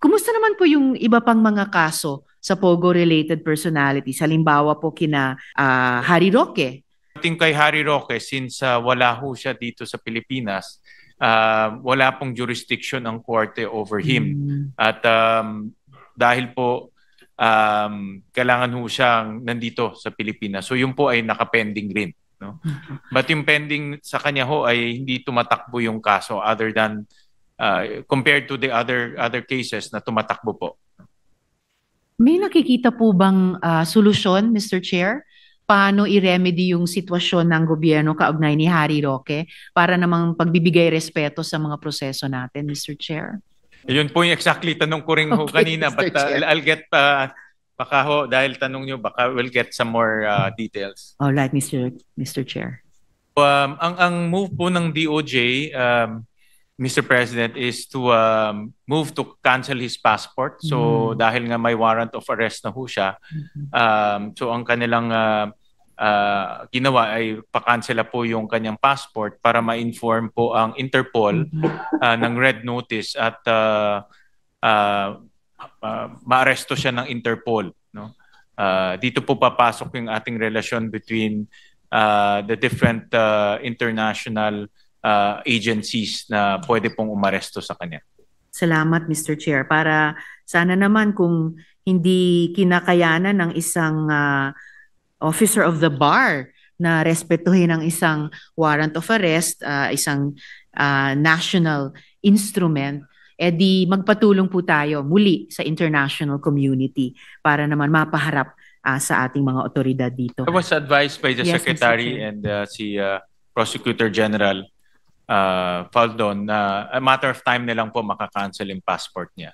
Kumusta naman po yung iba pang mga kaso sa Pogo-related personalities? Halimbawa po kina Harry Roque. I think kay Harry Roque, since wala ho siya dito sa Pilipinas, wala pong jurisdiction ang korte over him. At dahil po kailangan ho siyang nandito sa Pilipinas. So yun po ay nakapending rin. No? But yung pending sa kanya ho ay hindi tumatakbo yung kaso other than compared to the other cases na tumatakbo po. May nakikita po bang solusyon, Mr. Chair? Paano i-remedy yung sitwasyon ng gobyerno kaugnay ni Harry Roque para namang pagbibigay respeto sa mga proseso natin, Mr. Chair? Yun po yung exactly tanong ko rin ho kanina. Mr. But Chair. I'll get, baka ho, dahil tanong nyo, baka we'll get some more details. All right, Mr. Chair. Ang move po ng DOJ, Mr. President, is to move to cancel his passport. So dahil nga may warrant of arrest na ho siya, so ang kanilang ginawa ay pakansela po yung kanyang passport para ma-inform po ang Interpol ng red notice at maaresto siya ng Interpol. No? Dito po papasok yung ating relasyon between the different international agencies na pwede pong umaresto sa kanya. Salamat, Mr. Chair. Para sana naman kung hindi kinakayanan ng isang officer of the bar na respetuhin ang isang warrant of arrest, isang national instrument, di magpatulong po tayo muli sa international community para naman mapaharap sa ating mga otoridad dito. I was advised by the Yes, Secretary and si Prosecutor General Faldon na a matter of time na lang po makakancel yung passport niya.